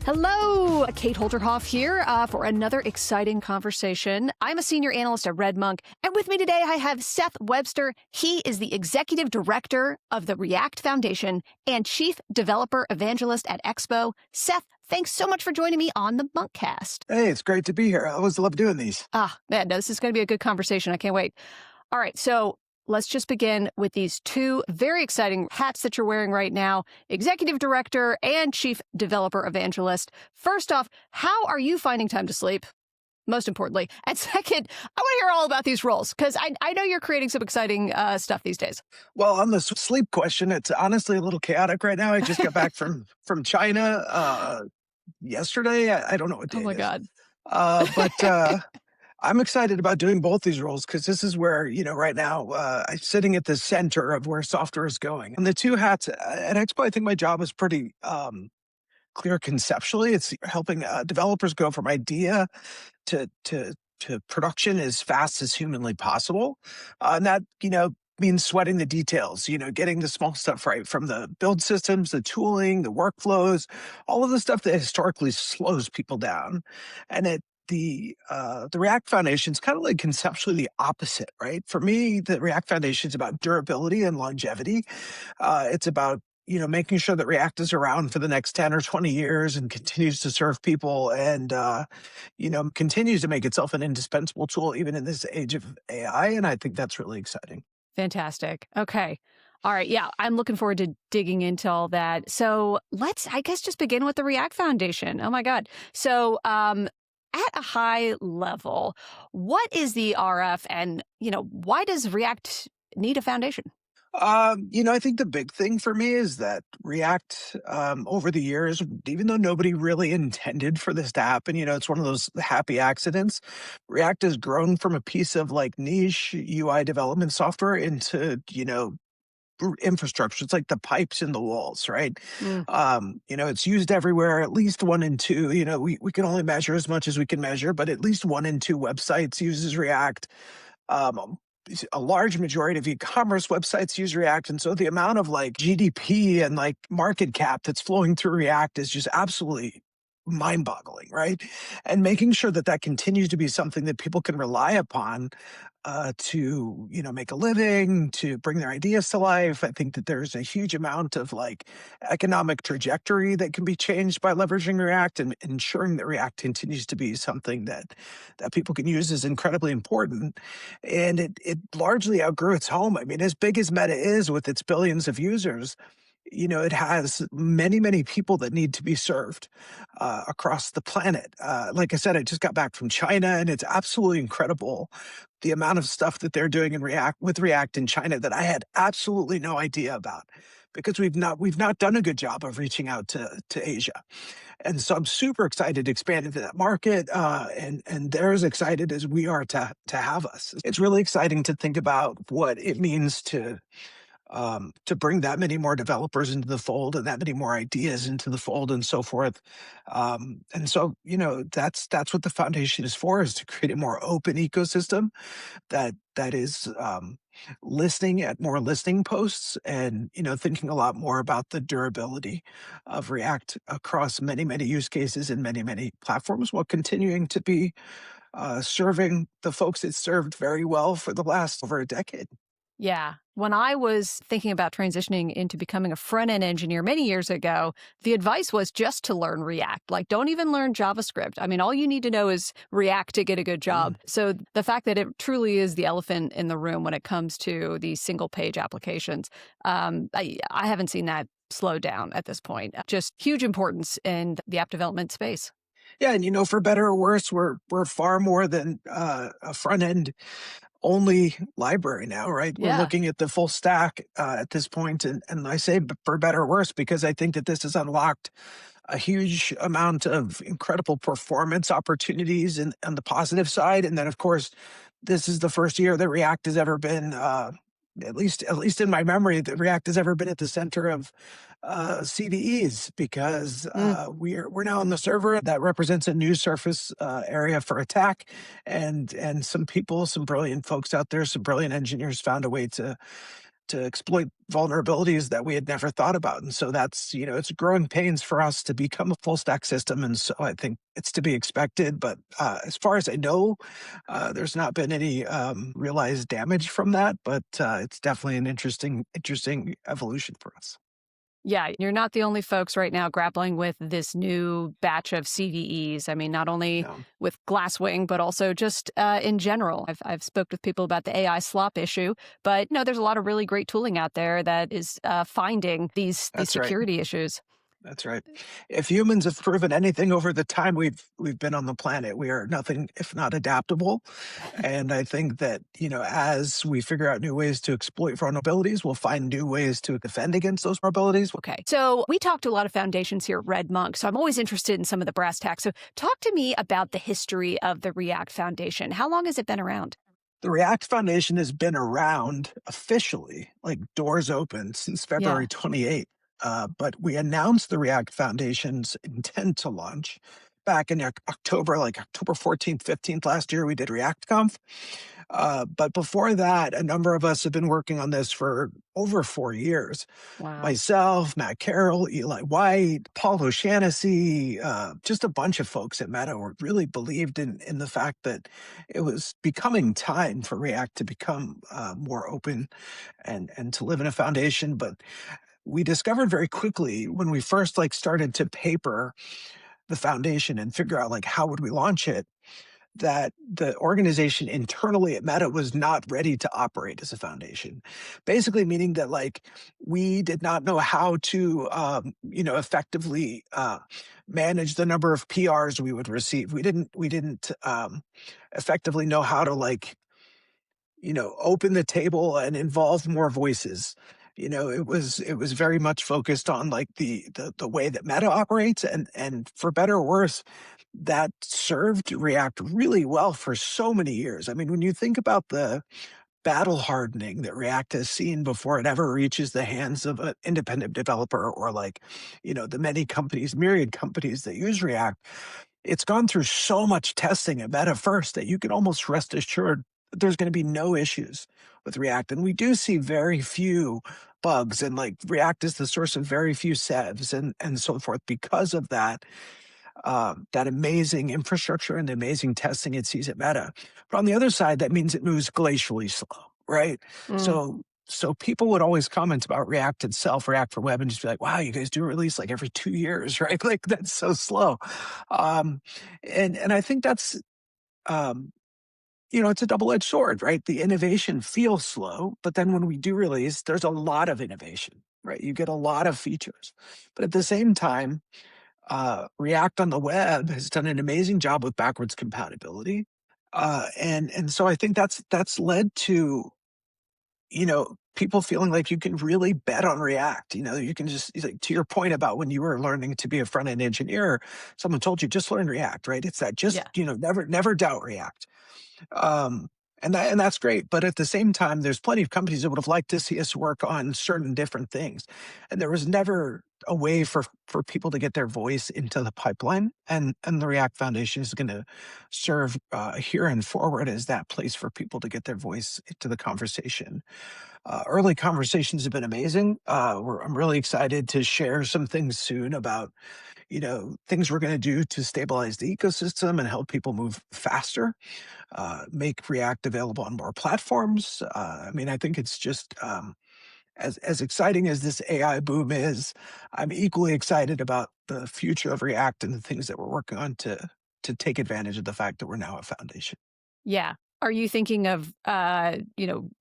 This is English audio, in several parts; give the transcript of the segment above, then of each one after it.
Hello, Kate Holterhoff here for another exciting conversation. I'm a senior analyst at RedMonk, and with me today I have Seth Webster. He is the executive director of the React Foundation and chief developer evangelist at Expo. Seth, thanks so much for joining me on the Monkcast. Hey, it's great to be here. I always love doing these. Man, this is going to be a good conversation. I can't wait. All right, so let's just begin with these two very exciting hats that you're wearing right now, executive director and chief developer evangelist. First off, how are you finding time to sleep? Most importantly. And second, I want to hear all about these roles because I know you're creating some exciting stuff these days. Well, on the sleep question, it's honestly a little chaotic right now. I just got back from China yesterday. I don't know what day Oh my it is. God. But I'm excited about doing both these roles because this is where, right now, I'm sitting at the center of where software is going. And the two hats at Expo, I think my job is pretty clear conceptually. It's helping developers go from idea to production as fast as humanly possible. And that, means sweating the details, getting the small stuff right, from the build systems, the tooling, the workflows, all of the stuff that historically slows people down. And the React Foundation is kind of like conceptually the opposite, right? For me, the React Foundation is about durability and longevity. It's about making sure that React is around for the next 10 or 20 years and continues to serve people and continues to make itself an indispensable tool even in this age of AI. And I think that's really exciting. Fantastic. Okay. All right. Yeah, I'm looking forward to digging into all that. So let's, I guess, just begin with the React Foundation. Oh my God. So at a high level, what is the RF and, why does React need a foundation? I think the big thing for me is that React, over the years, even though nobody really intended for this to happen, it's one of those happy accidents. React has grown from a piece of like niche UI development software into, infrastructure. It's like the pipes in the walls, right? It's used everywhere, at least 1 in 2. We can only measure as much as we can measure, but at least 1 in 2 websites uses React. A large majority of e-commerce websites use React. And so the amount of like GDP and like market cap that's flowing through React is just absolutely mind-boggling, right? And making sure that that continues to be something that people can rely upon to, make a living, to bring their ideas to life. I think that there's a huge amount of like economic trajectory that can be changed by leveraging React, and ensuring that React continues to be something that people can use is incredibly important. And it largely outgrew its home. I mean, as big as Meta is with its billions of users, it has many, many people that need to be served across the planet. Like I said, I just got back from China, and it's absolutely incredible the amount of stuff that they're doing with React in China that I had absolutely no idea about, because we've not done a good job of reaching out to Asia. And so I'm super excited to expand into that market, and they're as excited as we are to have us. It's really exciting to think about what it means to bring that many more developers into the fold and that many more ideas into the fold and so forth. And so, that's what the foundation is for, is to create a more open ecosystem that is listening at more listening posts, and, thinking a lot more about the durability of React across many, many use cases and many, many platforms, while continuing to be serving the folks it served very well for the last over a decade. Yeah. When I was thinking about transitioning into becoming a front-end engineer many years ago, the advice was just to learn React. Like, don't even learn JavaScript. I mean, all you need to know is React to get a good job. So the fact that it truly is the elephant in the room when it comes to these single-page applications, I haven't seen that slow down at this point. Just huge importance in the app development space. Yeah, and for better or worse, we're far more than a front-end only library now, right? Yeah. We're looking at the full stack at this point, and I say for better or worse because I think that this has unlocked a huge amount of incredible performance opportunities on the positive side. And then, of course, this is the first year that React has ever been, at least in my memory, that React has ever been at the center of CVEs, because we're now on the server that represents a new surface area for attack, and some brilliant folks out there, some brilliant engineers found a way to to exploit vulnerabilities that we had never thought about. And so that's, it's growing pains for us to become a full stack system. And so I think it's to be expected. But as far as I know, there's not been any realized damage from that. But it's definitely an interesting evolution for us. Yeah, you're not the only folks right now grappling with this new batch of CVEs. I mean, not only Yeah, with Glasswing, but also just in general. I've spoke with people about the AI slop issue, but no, there's a lot of really great tooling out there that is finding these that's right. security issues. That's right. If humans have proven anything over the time we've been on the planet, we are nothing if not adaptable. And I think that, as we figure out new ways to exploit vulnerabilities, we'll find new ways to defend against those vulnerabilities. Okay. So we talk to a lot of foundations here at RedMonk. So I'm always interested in some of the brass tacks. So talk to me about the history of the React Foundation. How long has it been around? The React Foundation has been around officially, like doors open, since Yeah. February 28th. But we announced the React Foundation's intent to launch back in October, like October 14th, 15th last year. We did ReactConf. But before that, a number of us have been working on this for over 4 years. Wow. Myself, Matt Carroll, Eli White, Paul O'Shaughnessy, just a bunch of folks at Meta who really believed in the fact that it was becoming time for React to become more open and to live in a foundation. But we discovered very quickly when we first started to paper the foundation and figure out how would we launch it, that the organization internally at Meta was not ready to operate as a foundation. Basically, meaning that we did not know how to, effectively manage the number of PRs we would receive. We didn't effectively know how to open the table and involve more voices. It was very much focused on the way that Meta operates, and for better or worse, that served React really well for so many years. I mean, when you think about the battle hardening that React has seen before it ever reaches the hands of an independent developer or the many companies, myriad companies that use React, it's gone through so much testing at Meta first that you can almost rest assured that there's going to be no issues with React. And we do see very few bugs, and React is the source of very few sevs and so forth because of that amazing infrastructure and the amazing testing it sees at Meta. But on the other side, that means it moves glacially slow, right? Mm. So people would always comment about React itself, React for Web, and just be like, "Wow, you guys do a release every 2 years, right? That's so slow." Um, and I think that's um, it's a double edged sword, right? The innovation feels slow, but then when we do release, there's a lot of innovation, right? You get a lot of features, but at the same time, React on the web has done an amazing job with backwards compatibility, and so I think that's led to people feeling like you can really bet on React. You can just to your point about when you were learning to be a front end engineer, someone told you just learn React, right? It's that just Yeah. never doubt React. Um, and that's great. But at the same time, there's plenty of companies that would have liked to see us work on certain different things. And there was never a way for people to get their voice into the pipeline. And the React Foundation is going to serve here and forward as that place for people to get their voice into the conversation. Early conversations have been amazing. I'm really excited to share some things soon about things we're going to do to stabilize the ecosystem and help people move faster, make React available on more platforms. I mean, I think it's just as exciting as this AI boom is, I'm equally excited about the future of React and the things that we're working on to take advantage of the fact that we're now a foundation. Yeah. Are you thinking of,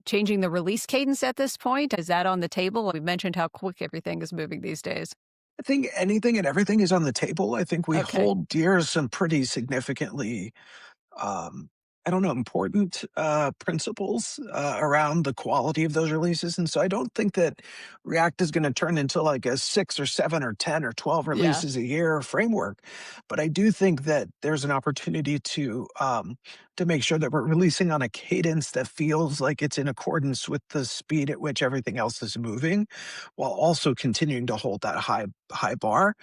changing the release cadence at this point? Is that on the table? We've mentioned how quick everything is moving these days. I think anything and everything is on the table. I think we Okay. hold dear some pretty significantly um, I don't know, important principles around the quality of those releases. And so I don't think that React is going to turn into a 6 or 7 or 10 or 12 Yeah. releases a year framework. But I do think that there's an opportunity to to make sure that we're releasing on a cadence that feels like it's in accordance with the speed at which everything else is moving, while also continuing to hold that high bar.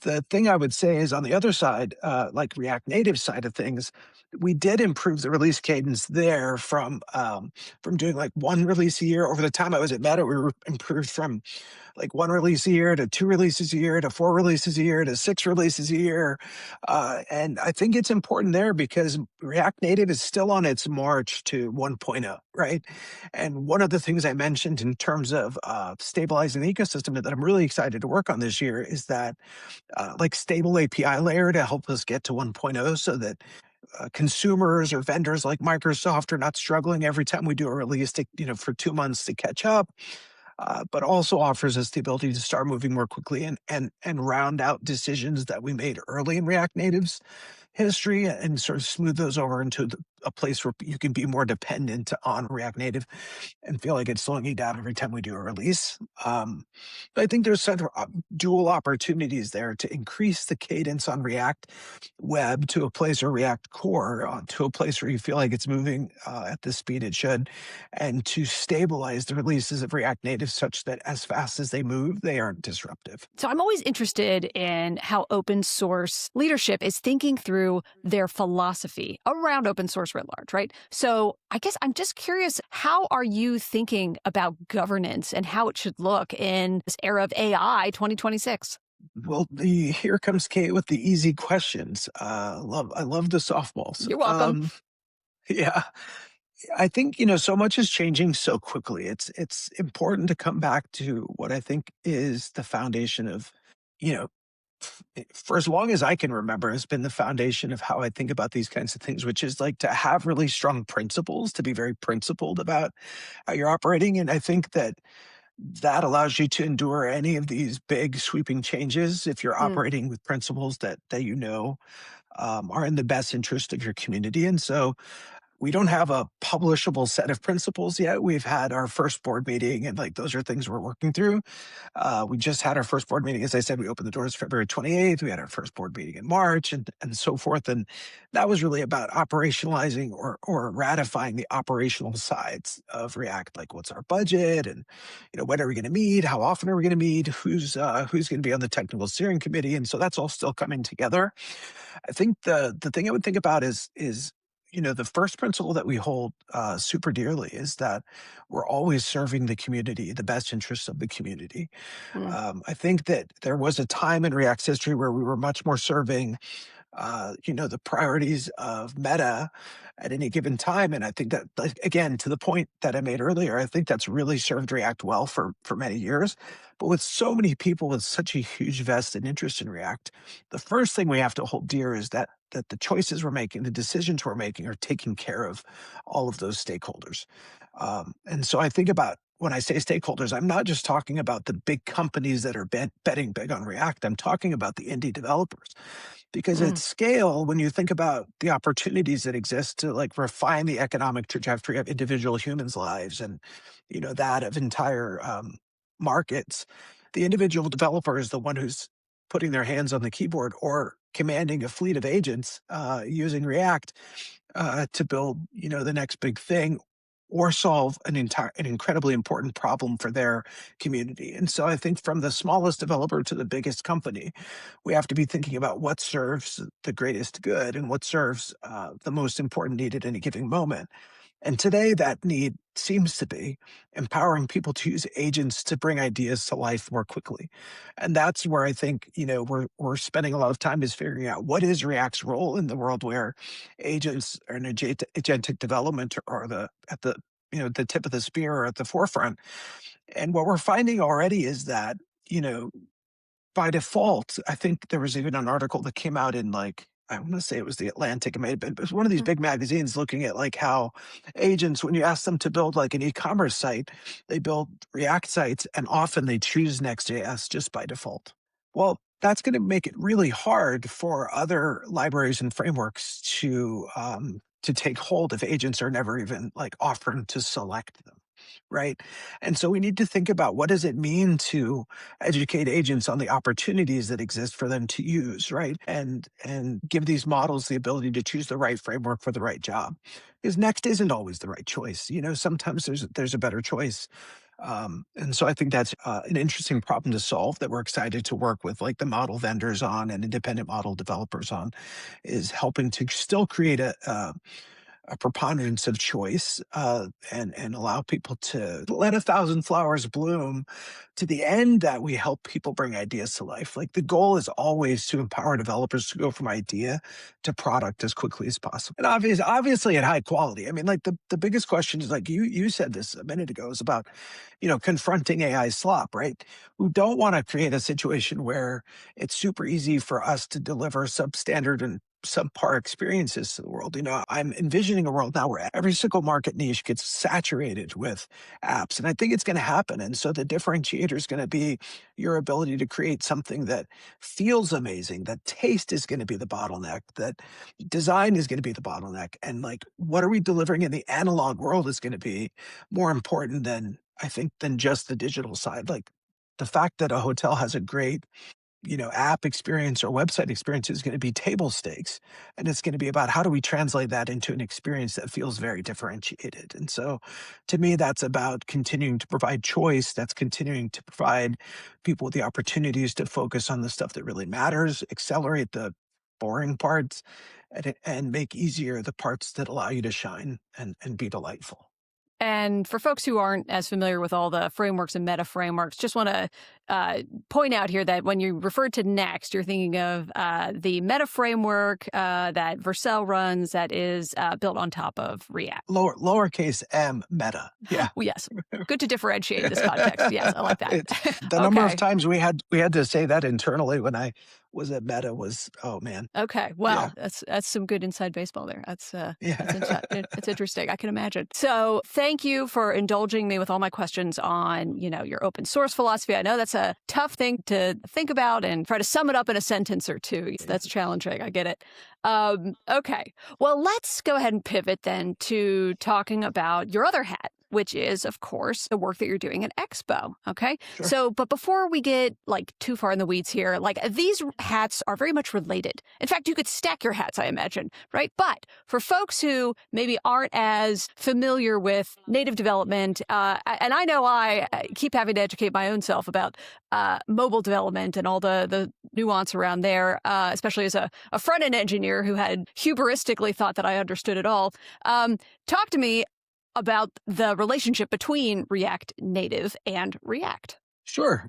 The thing I would say is on the other side, like React Native side of things, we did improve the release cadence there from doing like one release a year. Over the time I was at Meta, we were improved from like one release a year to two releases a year to four releases a year to six releases a year. And I think it's important there because React Native is still on its march to 1.0, right? And one of the things I mentioned in terms of stabilizing the ecosystem that I'm really excited to work on this year is that like stable API layer to help us get to 1.0 so that consumers or vendors like Microsoft are not struggling every time we do a release to, for 2 months to catch up, but also offers us the ability to start moving more quickly and round out decisions that we made early in React Native's history and sort of smooth those over into a place where you can be more dependent on React Native and feel like it's slowing you down every time we do a release. But I think there's sort of dual opportunities there to increase the cadence on React Web to a place, or React Core to a place where you feel like it's moving at the speed it should, and to stabilize the releases of React Native such that as fast as they move, they aren't disruptive. So I'm always interested in how open source leadership is thinking through their philosophy around open source writ large, right? So I guess I'm just curious, how are you thinking about governance and how it should look in this era of AI 2026? Well, the here comes Kate with the easy questions. I love the softballs. You're welcome. Yeah, I think so much is changing so quickly. It's important to come back to what I think is the foundation of, you know, for as long as I can remember, has been the foundation of how I think about these kinds of things, which is like to have really strong principles, to be very principled about how you're operating. And I think that that allows you to endure any of these big sweeping changes if you're Mm. operating with principles that are in the best interest of your community. And so we don't have a publishable set of principles yet. We've had our first board meeting, and like those are things we're working through. We just had our first board meeting. As I said, we opened the doors February 28th. We had our first board meeting in March and so forth. And that was really about operationalizing or ratifying the operational sides of React, like what's our budget and when are we going to meet? How often are we going to meet? Who's going to be on the technical steering committee? And so that's all still coming together. I think the thing I would think about is the first principle that we hold super dearly is that we're always serving the community, the best interests of the community. Mm. I think that there was a time in React's history where we were much more serving the priorities of Meta at any given time. And I think that, like, again, to the point that I made earlier, I think that's really served React well for many years. But with so many people with such a huge vested interest in React, the first thing we have to hold dear is that the choices we're making, the decisions we're making, are taking care of all of those stakeholders. And so I think about when I say stakeholders, I'm not just talking about the big companies that are betting big on React. I'm talking about the indie developers because at Mm. scale, when you think about the opportunities that exist to like refine the economic trajectory of individual humans' lives and that of entire markets, the individual developer is the one who's putting their hands on the keyboard or commanding a fleet of agents using React to build the next big thing or solve an incredibly important problem for their community. And so I think from the smallest developer to the biggest company, we have to be thinking about what serves the greatest good and what serves the most important need at any given moment. And today, that need seems to be empowering people to use agents to bring ideas to life more quickly. And that's where I think we're spending a lot of time is figuring out what is React's role in the world where agents or an agentic development are at the the tip of the spear or at the forefront. And what we're finding already is that you know by default, I think there was even an article that came out in like, I want to say it was the Atlantic, it was one of these Mm. big magazines looking at like how agents, when you ask them to build like an e-commerce site, they build React sites and often they choose Next.js just by default. Well, that's going to make it really hard for other libraries and frameworks to take hold if agents are never even like offering to select them. right? And so we need to think about what does it mean to educate agents on the opportunities that exist for them to use, right? And give these models the ability to choose the right framework for the right job. Because next isn't always the right choice. Sometimes there's a better choice. And so I think that's an interesting problem to solve that we're excited to work with like the model vendors on and independent model developers on, is helping to still create a preponderance of choice, and allow people to let a thousand flowers bloom to the end that we help people bring ideas to life. Like the goal is always to empower developers to go from idea to product as quickly as possible. And obviously at high quality. I mean, like the biggest question is like you said this a minute ago is about, confronting AI slop, right? We don't want to create a situation where it's super easy for us to deliver substandard and subpar experiences to the world. I'm envisioning a world now where every single market niche gets saturated with apps. And I think it's going to happen. And so the differentiator is going to be your ability to create something that feels amazing, that taste is going to be the bottleneck, that design is going to be the bottleneck. And like, what are we delivering in the analog world is going to be more important than, I think, than just the digital side. Like the fact that a hotel has a great app experience or website experience is going to be table stakes. And it's going to be about how do we translate that into an experience that feels very differentiated. And so to me, that's about continuing to provide choice. That's continuing to provide people with the opportunities to focus on the stuff that really matters, accelerate the boring parts, and make easier the parts that allow you to shine and be delightful. And for folks who aren't as familiar with all the frameworks and meta frameworks, just want to point out here that when you refer to Next, you're thinking of the meta framework that Vercel runs that is built on top of React. Lowercase m meta. Yeah. Well, yes. Good to differentiate in this context. Yes, I like that. The number of times we had to say that internally when I was at Meta was, oh man. Okay. Well, Yeah. that's some good inside baseball there. That's Yeah. it's interesting. I can imagine. So thank you for indulging me with all my questions on, your open source philosophy. I know that's a tough thing to think about and try to sum it up in a sentence or two. That's challenging. I get it. Okay. Well, let's go ahead and pivot then to talking about your other hat, which is, of course, the work that you're doing at Expo. Okay. Sure. So, but before we get like too far in the weeds here, like these hats are very much related. In fact, you could stack your hats, I imagine, right? But for folks who maybe aren't as familiar with native development, and I know I keep having to educate my own self about mobile development and all the nuance around there, especially as a front-end engineer who had hubristically thought that I understood it all. Talk to me about the relationship between React Native and React. Sure.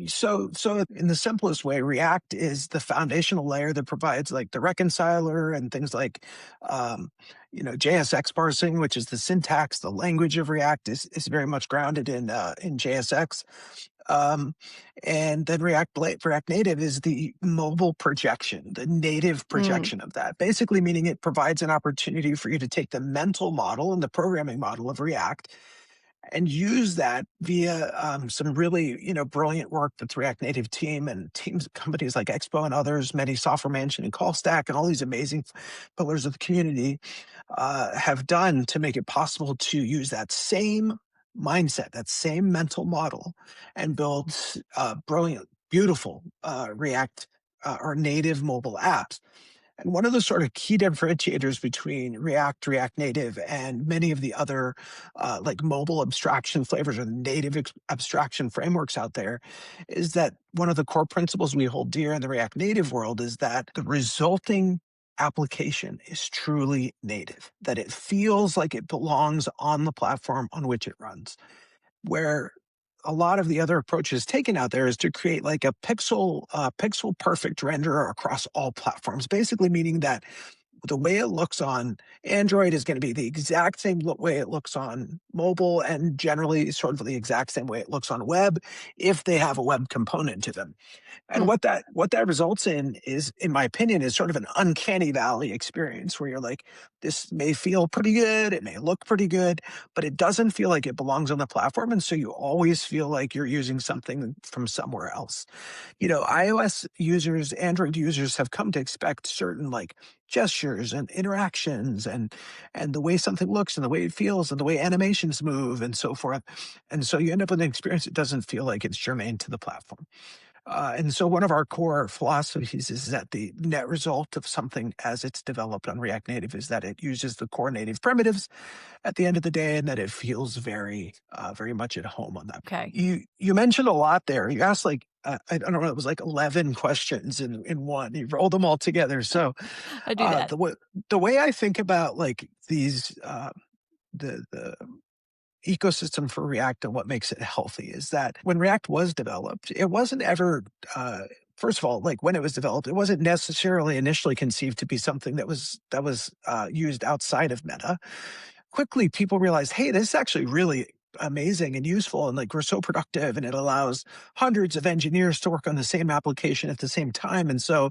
So in the simplest way, React is the foundational layer that provides like the reconciler and things like, JSX parsing, which is the syntax, the language of React is very much grounded in JSX. And then React Native is the mobile projection, the native projection of that, basically meaning it provides an opportunity for you to take the mental model and the programming model of React and use that via some really, brilliant work that the React Native team and teams, companies like Expo and others, many Software Mansion and CallStack and all these amazing pillars of the community have done to make it possible to use that same mindset, that same mental model, and build brilliant, beautiful React or native mobile apps. And one of the sort of key differentiators between React Native, and many of the other like mobile abstraction flavors or native abstraction frameworks out there is that one of the core principles we hold dear in the React Native world is that the resulting application is truly native, that it feels like it belongs on the platform on which it runs. Where a lot of the other approaches taken out there is to create like a pixel perfect renderer across all platforms, basically meaning that the way it looks on Android is going to be the exact same way it looks on mobile, and generally sort of the exact same way it looks on web if they have a web component to them. And what that results in is, in my opinion, is sort of an uncanny valley experience where you're like, this may feel pretty good, it may look pretty good, but it doesn't feel like it belongs on the platform. And so you always feel like you're using something from somewhere else. iOS users, Android users have come to expect certain like gestures and interactions and the way something looks and the way it feels and the way animation animations move and so forth. And so you end up with an experience that doesn't feel like it's germane to the platform. And so one of our core philosophies is that the net result of something as it's developed on React Native is that it uses the core native primitives at the end of the day, and that it feels very much at home on that. Okay. You mentioned a lot there. You asked like I don't know, it was like 11 questions in one. You rolled them all together. So I do that. the way I think about like these the ecosystem for React and what makes it healthy is that when React was developed, it wasn't ever, first of all, like when it was developed, it wasn't necessarily initially conceived to be something that was used outside of Meta. Quickly, people realized, hey, this is actually really amazing and useful, and like we're so productive, and it allows hundreds of engineers to work on the same application at the same time. And so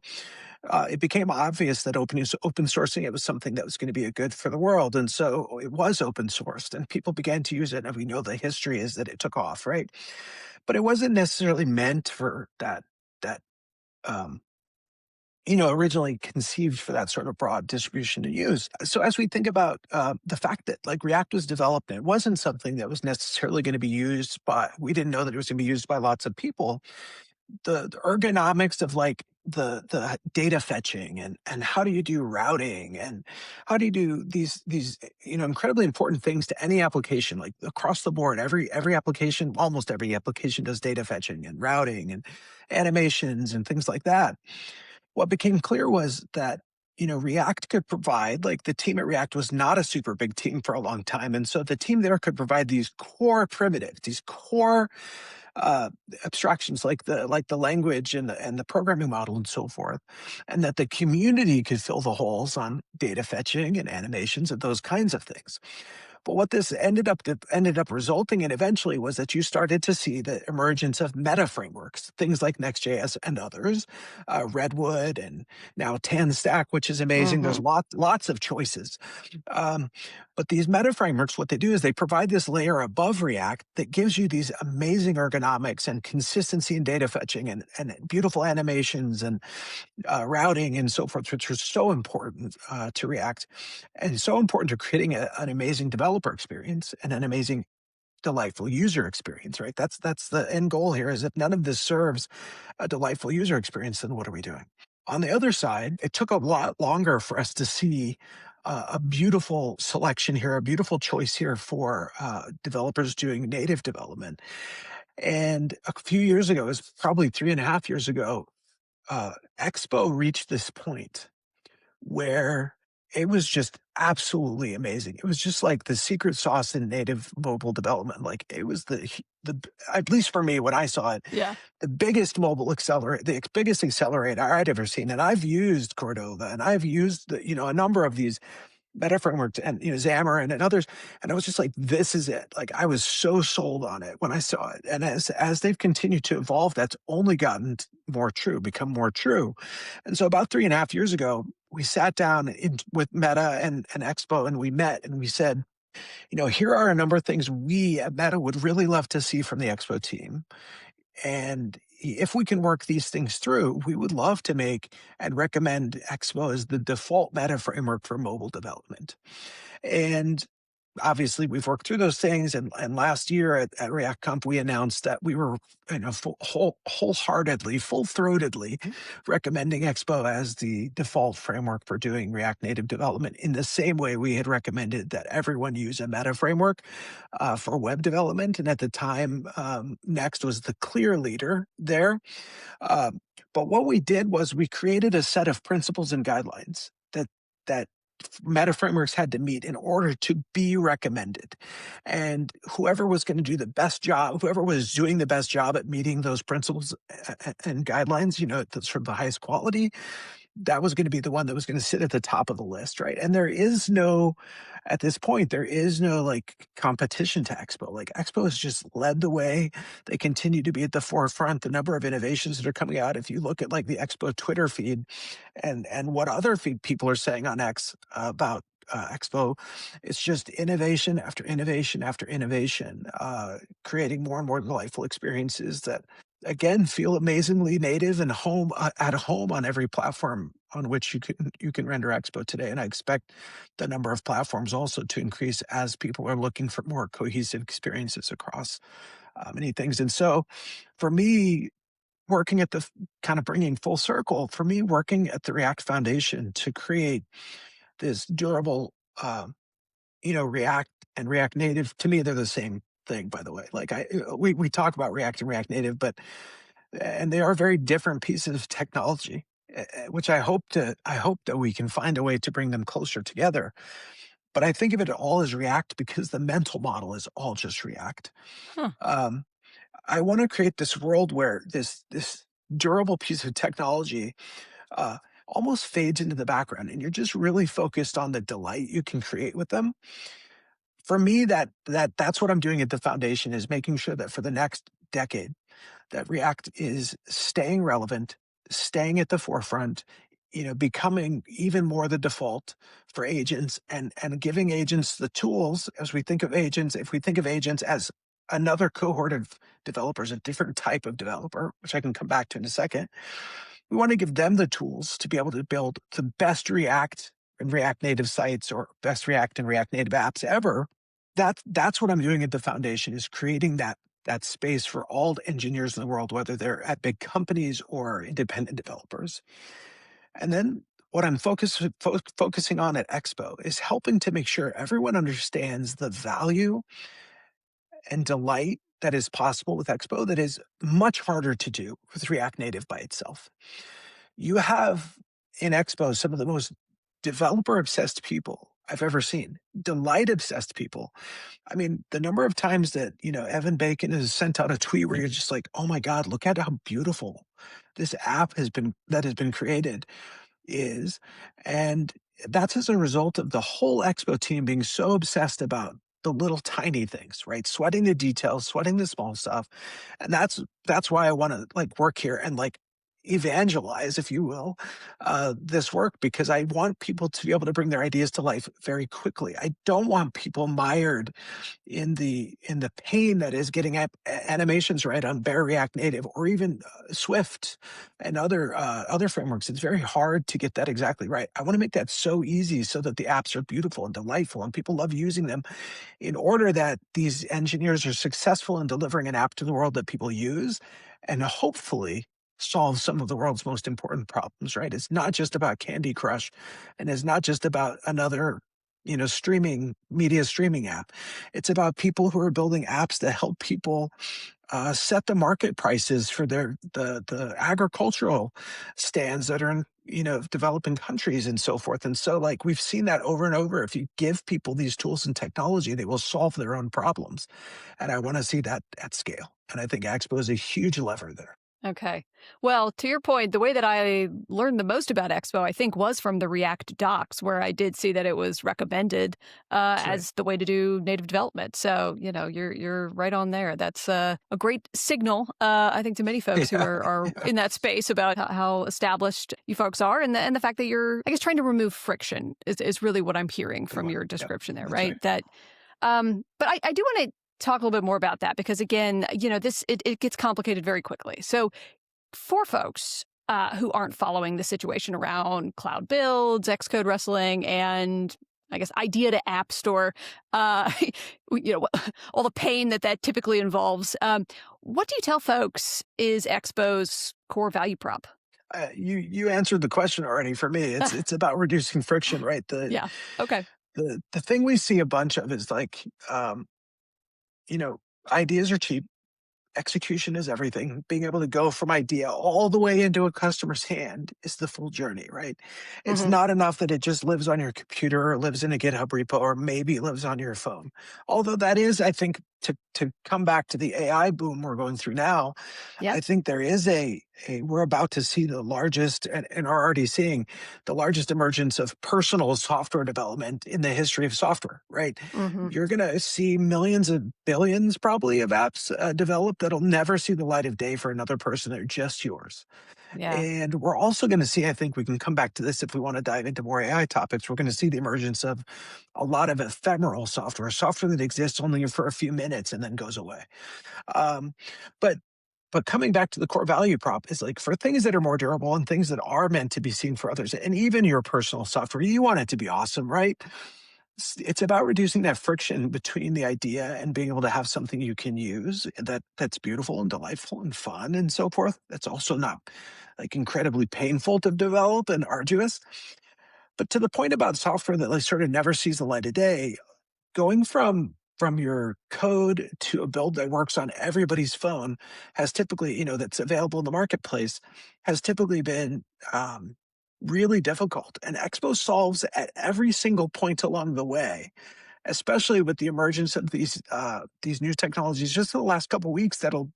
it became obvious that open sourcing it was something that was going to be a good for the world, and so it was open sourced, and people began to use it. And we know the history is that it took off, right? But it wasn't necessarily meant for that um, originally conceived for that sort of broad distribution to use. So as we think about the fact that like React was developed, and it wasn't something that was necessarily going to be used by, we didn't know that it was going to be used by lots of people. The ergonomics of like the data fetching and how do you do routing and how do you do these incredibly important things to any application, like across the board, every application, almost every application does data fetching and routing and animations and things like that. What became clear was that React could provide, like the team at React was not a super big team for a long time, and so the team there could provide these core primitives, these core uh, abstractions like the language and the programming model and so forth, and that the community could fill the holes on data fetching and animations and those kinds of things. But what this ended up resulting in eventually was that you started to see the emergence of meta frameworks, things like Next.js and others, Redwood and now TanStack, which is amazing. There's Hmm. lots of choices. Um, but these meta frameworks, what they do is they provide this layer above React that gives you these amazing ergonomics and consistency in data fetching and beautiful animations and routing and so forth, which are so important to React and so important to creating an amazing developer experience and an amazing, delightful user experience. Right? That's the end goal here. Is if none of this serves a delightful user experience, then what are we doing? On the other side, it took a lot longer for us to see a beautiful selection here, a beautiful choice here for developers doing native development. And a few years ago, it was probably 3.5 years ago, Expo reached this point where it was just absolutely amazing. It was just like the secret sauce in native mobile development. Like it was the at least for me when I saw it, Yeah. the biggest mobile accelerator, the biggest accelerator I'd ever seen. And I've used Cordova and I've used a number of these Meta frameworks and Xamarin and others, and I was just like, "This is it." Like, I was so sold on it when I saw it, and as they've continued to evolve, that's only gotten more true, become more true. And so about 3.5 years ago, we sat down with Meta and Expo, and we met, and we said, "Here are a number of things we at Meta would really love to see from the Expo team. And if we can work these things through, we would love to make and recommend Expo as the default meta framework for mobile development." And obviously, we've worked through those things. And last year at ReactConf, we announced that we were wholeheartedly, full-throatedly recommending Expo as the default framework for doing React Native development in the same way we had recommended that everyone use a meta framework for web development. And at the time, Next was the clear leader there. Um, but what we did was we created a set of principles and guidelines that meta frameworks had to meet in order to be recommended. And whoever was going to do the best job, whoever was doing the best job at meeting those principles and guidelines, the sort of the highest quality, that was going to be the one that was going to sit at the top of the list, right? And at this point, there is no like competition to Expo. Like Expo has just led the way. They continue to be at the forefront. The number of innovations that are coming out, if you look at like the Expo Twitter feed and what other feed people are saying on X about Expo, it's just innovation after innovation after innovation, creating more and more delightful experiences that again, feel amazingly native and home at home on every platform on which you can render Expo today. And I expect the number of platforms also to increase as people are looking for more cohesive experiences across many things. And so, for me, working at the kind of bringing full circle, for me, working at the React Foundation to create this durable, React and React Native, to me, they're the same thing, by the way. Like we talk about React and React Native, but and they are very different pieces of technology, which I hope that we can find a way to bring them closer together. But I think of it all as React because the mental model is all just React. Huh. Um, I want to create this world where this durable piece of technology uh, almost fades into the background, and you're just really focused on the delight you can create with them. For me, that's what I'm doing at the foundation is making sure that for the next decade, that React is staying relevant, staying at the forefront, becoming even more the default for agents and giving agents the tools as we think of agents. If we think of agents as another cohort of developers, a different type of developer, which I can come back to in a second, we want to give them the tools to be able to build the best React and React Native sites or best React and React Native apps ever. That's what I'm doing at the foundation is creating that space for all engineers in the world, whether they're at big companies or independent developers. And then what I'm focusing on at Expo is helping to make sure everyone understands the value and delight that is possible with Expo that is much harder to do with React Native by itself. You have in Expo some of the most developer obsessed people I've ever seen, delight obsessed people. I mean, the number of times that, Evan Bacon has sent out a tweet where you're just like, oh my God, look at how beautiful this app has been created is. And that's as a result of the whole Expo team being so obsessed about the little tiny things, right? Sweating the details, sweating the small stuff. And that's why I want to like work here and like evangelize, if you will, this work because I want people to be able to bring their ideas to life very quickly. I don't want people mired in the pain that is getting animations right on bare React Native or even Swift and other frameworks. It's very hard to get that exactly right. I want to make that so easy so that the apps are beautiful and delightful and people love using them in order that these engineers are successful in delivering an app to the world that people use and hopefully solve some of the world's most important problems, right? It's not just about Candy Crush and it's not just about another media streaming app. It's about people who are building apps that help people set the market prices for the agricultural stands that are in developing countries and so forth. And so like we've seen that over and over. If you give people these tools and technology, they will solve their own problems. And I want to see that at scale. And I think Expo is a huge lever there. Okay. Well, to your point, the way that I learned the most about Expo, I think, was from the React docs, where I did see that it was recommended That's right. as the way to do native development. So, you're right on there. That's a great signal, I think, to many folks who Yeah. are Yeah. in that space about how established you folks are, and the fact that you're, I guess, trying to remove friction is really what I'm hearing Good from one. your Yep. description there, That's right? right. But I do want to talk a little bit more about that because again, it gets complicated very quickly. So for folks who aren't following the situation around cloud builds, Xcode wrestling, and I guess idea to app store, uh, all the pain that typically involves. What do you tell folks is Expo's core value prop? You answered the question already for me. It's about reducing friction, right? The Yeah. Okay. the thing we see a bunch of is like you know, ideas are cheap. Execution is everything. Being able to go from idea all the way into a customer's hand is the full journey, right? It's Hmm. not enough that it just lives on your computer or lives in a GitHub repo or maybe lives on your phone. Although that is, I think, to come back to the AI boom we're going through now, Yep. I think there is we're about to see the largest and are already seeing the largest emergence of personal software development in the history of software, right? Hmm. You're going to see millions of billions probably of apps developed that'll never see the light of day for another person. They're just yours. Yeah. And we're also going to see, I think we can come back to this if we want to dive into more AI topics. We're going to see the emergence of a lot of ephemeral software, software that exists only for a few minutes and then goes away. Um, but But coming back to the core value prop is like for things that are more durable and things that are meant to be seen for others, and even your personal software, you want it to be awesome, right? It's about reducing that friction between the idea and being able to have something you can use that's beautiful and delightful and fun and so forth. That's also not like incredibly painful to develop and arduous. But to the point about software that like sort of never sees the light of day, going from your code to a build that works on everybody's phone has typically, that's available in the marketplace, has typically been really difficult. And Expo solves at every single point along the way, especially with the emergence of these new technologies just in the last couple of weeks that'll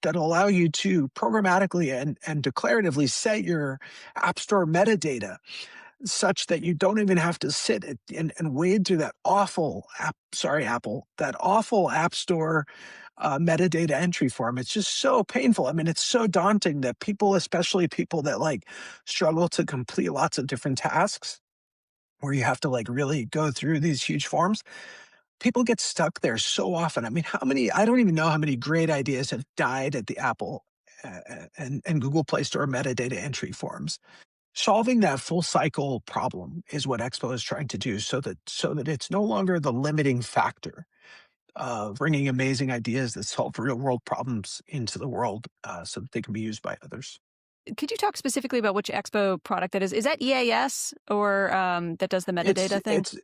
allow you to programmatically and declaratively set your app store metadata such that you don't even have to sit and wade through that awful Apple, that awful App Store metadata entry form. It's just so painful. I mean, it's so daunting that people, especially people that like struggle to complete lots of different tasks where you have to like really go through these huge forms, people get stuck there so often. I mean, I don't even know how many great ideas have died at the Apple and Google Play Store metadata entry forms. Solving that full cycle problem is what Expo is trying to do so that it's no longer the limiting factor of bringing amazing ideas that solve real world problems into the world so that they can be used by others. Could you talk specifically about which Expo product that is? Is that EAS or that does the It's metadata thing? it's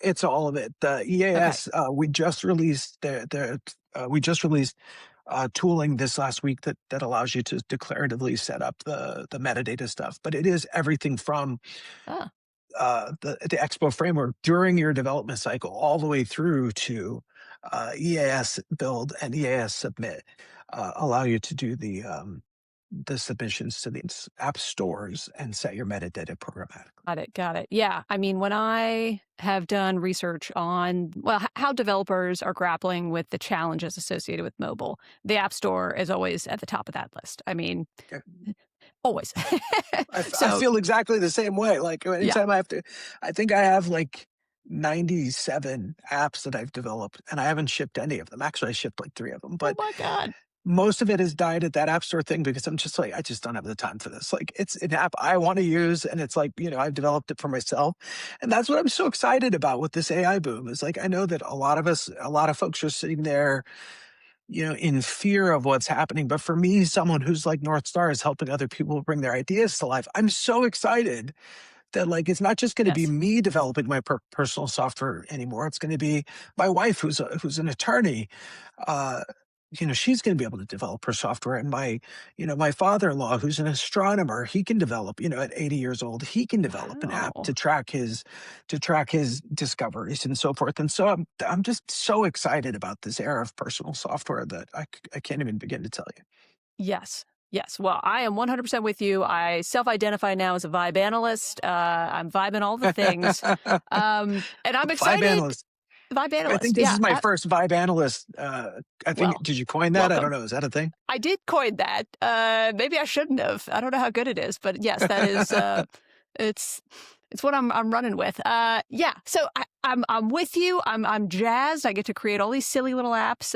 it's all of it. The Okay. EAS we just released tooling this last week that allows you to declaratively set up the metadata stuff. But it is everything from Ah, the Expo framework during your development cycle all the way through to EAS build and EAS submit, allow you to do the submissions to these app stores and set your metadata programmatically. got it. Got it. Yeah. I mean, when I have done research on, well, how developers are grappling with the challenges associated with mobile, the App Store is always at the top of that list. I mean, Yeah. always. I So, feel exactly the same way. Like yeah. anytime I think I have like 97 apps that I've developed and I haven't shipped any of them. Actually, I shipped like three of them, Oh but my God. most of it has died at that app store thing because I'm just like, I just don't have the time for this. Like it's an app I want to use. And it's like, I've developed it for myself. And that's what I'm so excited about with this AI boom is like, I know that a lot of folks are sitting there, in fear of what's happening. But for me, someone who's like North Star is helping other people bring their ideas to life. I'm so excited that like it's not just going to be Yes. me developing my personal software anymore. It's going to be my wife, who's an attorney. Uh, she's going to be able to develop her software, and my father-in-law, who's an astronomer, he can develop. At 80 years old, he can develop an app Wow. to track his discoveries and so forth. And so I'm just so excited about this era of personal software that I can't even begin to tell you. Yes. Yes. Well, I am 100% with you. I self-identify now as a vibe analyst. I'm vibing all the things. And I'm Vibe excited. analyst. Vibe I analyst. think this Yeah. is my first vibe analyst. I think, Well, did you coin that? I don't welcome. know. Is that a thing? I did coin that. Maybe I shouldn't have. I don't know how good it is, but yes, that is. It's it's what I'm running with. Yeah. So I'm with you. I'm jazzed. I get to create all these silly little apps.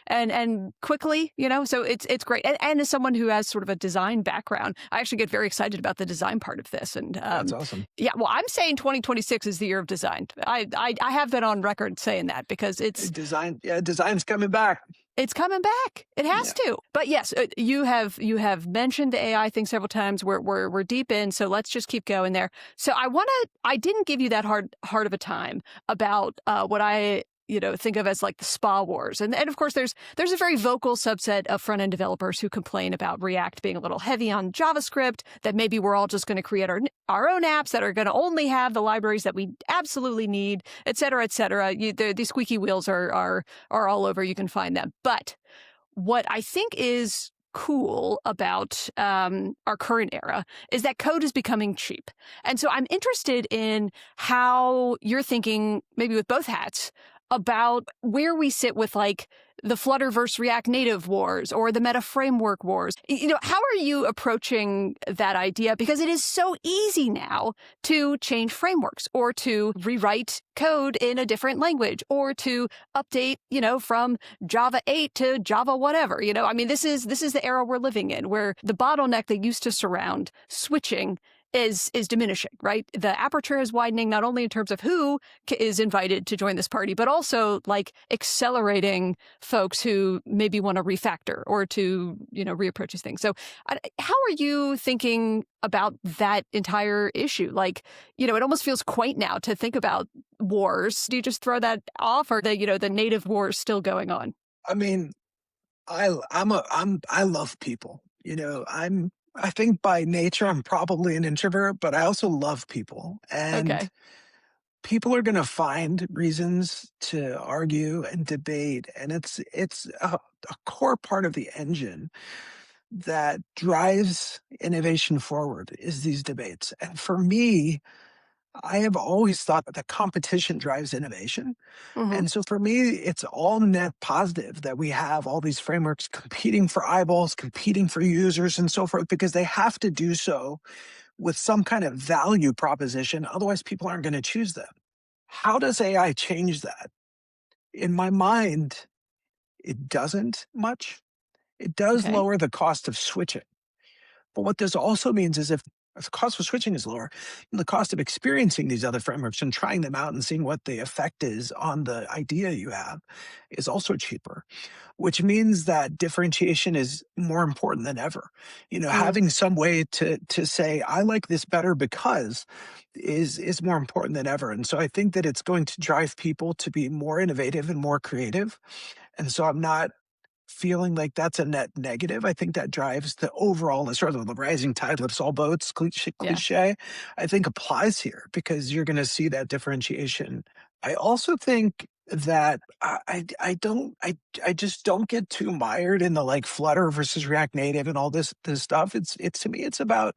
And quickly, So it's great. And as someone who has sort of a design background, I actually get very excited about the design part of this. And That's awesome. yeah. Well, I'm saying 2026 is the year of design. I have been on record saying that because Design's coming back. it's coming back. It has Yeah. to. But yes, you have mentioned the AI thing several times. We're deep in, so let's just keep going there. So I didn't give you that hard of a time about what I think of as like the spa wars. And of course there's a very vocal subset of front end developers who complain about React being a little heavy on JavaScript, that maybe we're all just going to create our own apps that are going to only have the libraries that we absolutely need, et cetera, et cetera. The squeaky wheels are all over. You can find them. But what I think is cool about our current era is that code is becoming cheap. And so I'm interested in how you're thinking, maybe with both hats, about where we sit with like the Flutter versus React Native wars or the Meta Framework wars. How are you approaching that idea? Because it is so easy now to change frameworks or to rewrite code in a different language or to update, from Java 8 to Java whatever. This is the era we're living in where the bottleneck that used to surround switching is diminishing, right? The aperture is widening, not only in terms of who is invited to join this party, but also like accelerating folks who maybe want to refactor or to, reapproach these things. So how are you thinking about that entire issue? Like, it almost feels quaint now to think about wars. Do you just throw that off, or the native war is still going on? I mean, I love people. I think by nature I'm probably an introvert, but I also love people. And Okay. people are going to find reasons to argue and debate, and it's a core part of the engine that drives innovation forward is these debates. And for me, I have always thought that competition drives innovation. Hmm. And so for me, it's all net positive that we have all these frameworks competing for eyeballs, competing for users and so forth, because they have to do so with some kind of value proposition. Otherwise, people aren't going to choose them. How does AI change that? In my mind, it doesn't much. It does Okay. lower the cost of switching. But what this also means is if the cost of switching is lower, the cost of experiencing these other frameworks and trying them out and seeing what the effect is on the idea you have is also cheaper, which means that differentiation is more important than ever. Mm, Having some way to say, I like this better because is more important than ever. And so I think that it's going to drive people to be more innovative and more creative. And so I'm not feeling like that's a net negative. I think that drives the overall, the sort of the rising tide lifts all boats yeah. cliche, I think applies here because you're going to see that differentiation. I also think that I just don't get too mired in the like Flutter versus React Native and all this stuff. It's to me, it's about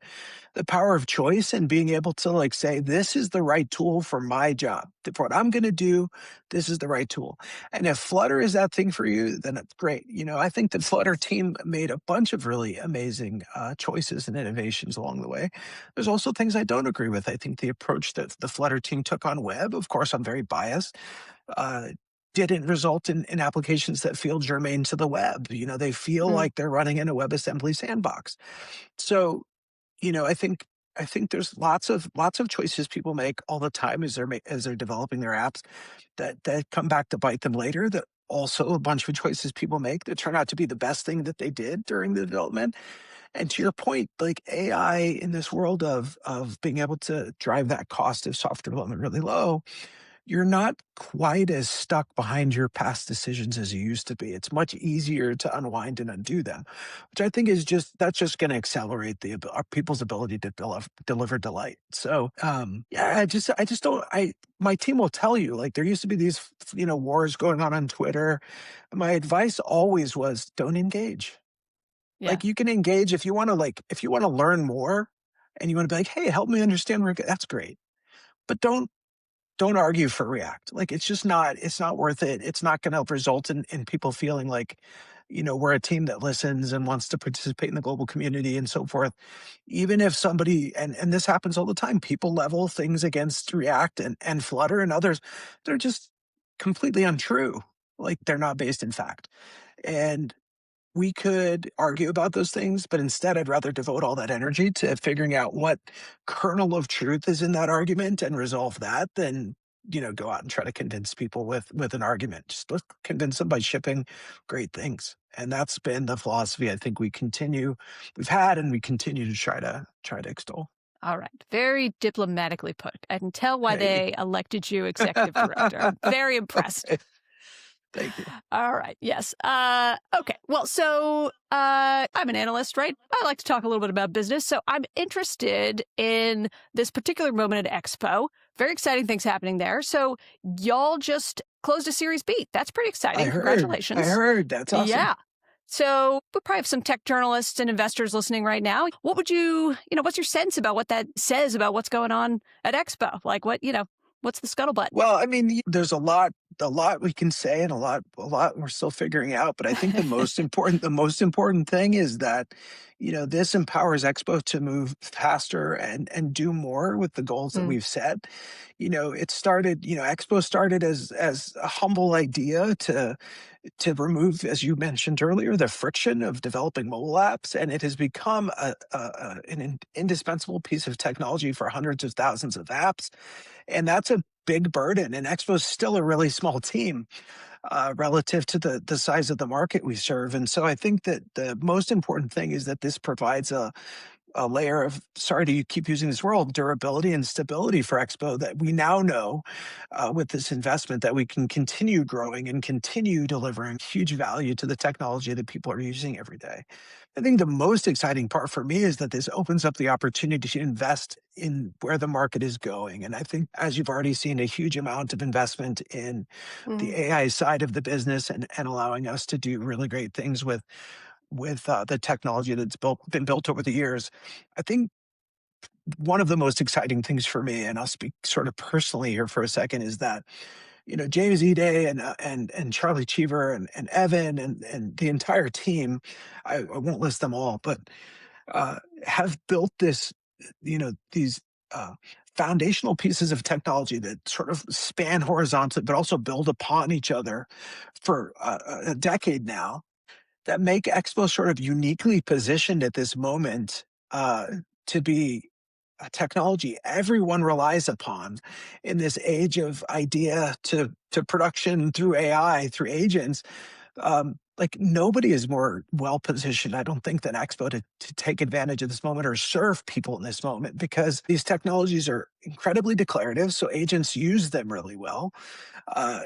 the power of choice and being able to like say, this is the right tool for my job. For what I'm going to do, this is the right tool. And if Flutter is that thing for you, then it's great. I think the Flutter team made a bunch of really amazing choices and innovations along the way. There's also things I don't agree with. I think the approach that the Flutter team took on web, of course, I'm very biased, uh, didn't result in applications that feel germane to the web. They feel Mm, like they're running in a WebAssembly sandbox. So I think there's lots of choices people make all the time as they're developing their apps that come back to bite them later. That also a bunch of choices people make that turn out to be the best thing that they did during the development. And to your point, like AI in this world of being able to drive that cost of software development really low, you're not quite as stuck behind your past decisions as you used to be. It's much easier to unwind and undo them, which I think is that's just going to accelerate people's ability to deliver delight. So, yeah, I just don't, my team will tell you, like, there used to be these, wars going on Twitter. My advice always was don't engage. yeah. Like, you can engage if you want to learn more and you want to be like, hey, help me understand that's great. But don't argue for React. Like it's not worth it. It's not going to result in people feeling like, we're a team that listens and wants to participate in the global community and so forth. Even if somebody, and this happens all the time, people level things against React and Flutter and others, they're just completely untrue. Like they're not based in fact. And we could argue about those things, but instead I'd rather devote all that energy to figuring out what kernel of truth is in that argument and resolve that than, go out and try to convince people with an argument. Just let's convince them by shipping great things. And that's been the philosophy I think we've had and we continue to try to extol. All right. Very diplomatically put. I can tell why Hey. they elected you executive director. I'm very impressed. Okay. Thank you. All right. Yes. Okay. Well, so I'm an analyst, right? I like to talk a little bit about business. So I'm interested in this particular moment at Expo. Very exciting things happening there. So y'all just closed a Series B. That's pretty I exciting. heard. I Congratulations. heard. That's awesome. Yeah. So we probably have some tech journalists and investors listening right now. What would what's your sense about what that says about what's going on at Expo? Like what, What's the scuttlebutt? Well, I mean, there's a lot we can say and a lot we're still figuring out. But I think the most important thing is that, this empowers Expo to move faster and do more with the goals that Mm, we've set. Expo started as a humble idea to remove, as you mentioned earlier, the friction of developing mobile apps, and it has become an indispensable piece of technology for hundreds of thousands of apps, and that's a big burden. And Expo's still a really small team relative to the size of the market we serve. And so I think that the most important thing is that this provides a layer of, sorry to keep using this word, durability and stability for Expo, that we now know with this investment that we can continue growing and continue delivering huge value to the technology that people are using every day. I think the most exciting part for me is that this opens up the opportunity to invest in where the market is going. And I think, as you've already seen, a huge amount of investment in the mm, AI side of the business, and allowing us to do really great things with the technology that's been built over the years. I think one of the most exciting things for me, and I'll speak sort of personally here for a second, is that James Ide and Charlie Cheever and Evan and the entire team. I won't list them all, but have built these uh, foundational pieces of technology that sort of span horizontally, but also build upon each other for a decade now, that make Expo sort of uniquely positioned at this moment to be a technology everyone relies upon in this age of idea to production through AI, through agents. Like, nobody is more well positioned, I don't think, than Expo to take advantage of this moment or serve people in this moment, because these technologies are incredibly declarative. So agents use them really well,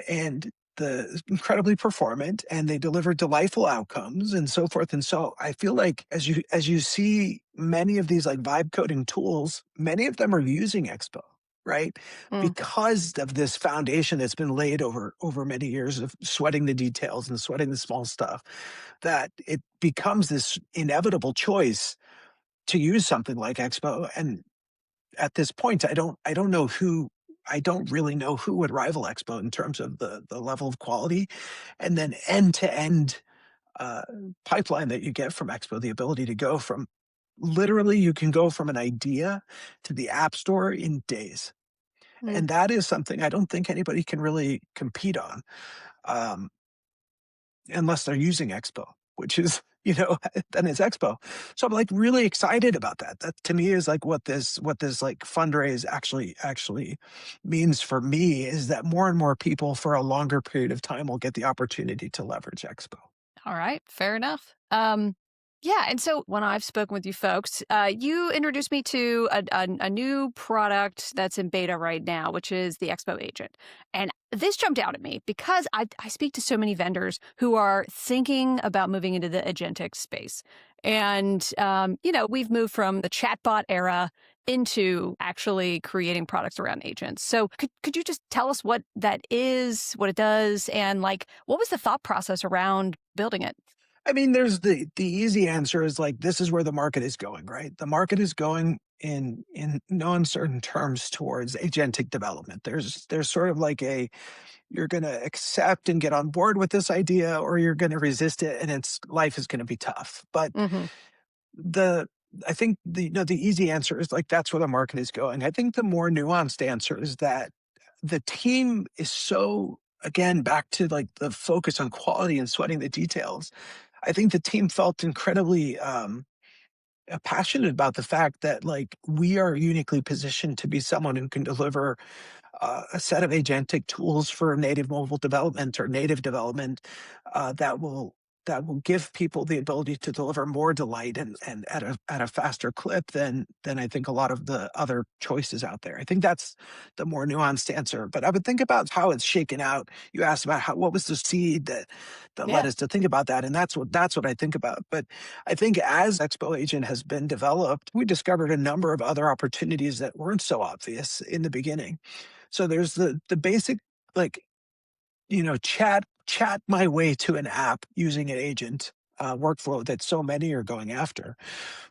and the incredibly performant, and they deliver delightful outcomes and so forth. And so I feel like, as you see many of these like vibe coding tools, many of them are using Expo, right? mm, Because of this foundation that's been laid over many years of sweating the details and sweating the small stuff, that it becomes this inevitable choice to use something like Expo. And at this point, I don't really know who would rival Expo in terms of the level of quality, and then end-to-end uh, pipeline that you get from Expo, the ability to go from, literally, you can go from an idea to the App Store in days. mm. And that is something I don't think anybody can really compete on, um, unless they're using Expo, which is, then it's Expo. So I'm like really excited about that. That to me is like what this like fundraise actually means for me, is that more and more people for a longer period of time will get the opportunity to leverage Expo. All right, fair enough. Yeah, and so when I've spoken with you folks, you introduced me to a new product that's in beta right now, which is the Expo Agent. And this jumped out at me because I speak to so many vendors who are thinking about moving into the agentic space. And, we've moved from the chatbot era into actually creating products around agents. So could you just tell us what that is, what it does, and like what was the thought process around building it? I mean, there's the easy answer is like, this is where the market is going, right? The market is going in no uncertain terms towards agentic development. There's sort of like a, you're going to accept and get on board with this idea, or you're going to resist it, and it's life is going to be tough. But Hmm. the I think the easy answer is like, that's where the market is going. I think the more nuanced answer is that the team is so, again, back to like the focus on quality and sweating the details. I think the team felt incredibly passionate about the fact that, like, we are uniquely positioned to be someone who can deliver a set of agentic tools for native mobile development or native development, that will give people the ability to deliver more delight, and at a faster clip than I think a lot of the other choices out there. I think that's the more nuanced answer. But I would think about how it's shaken out. You asked about what was the seed that led Yeah. us to think about that, and that's what I think about. But I think as Expo Agent has been developed, we discovered a number of other opportunities that weren't so obvious in the beginning. So there's the basic, like, chat my way to an app using an agent. workflow that so many are going after.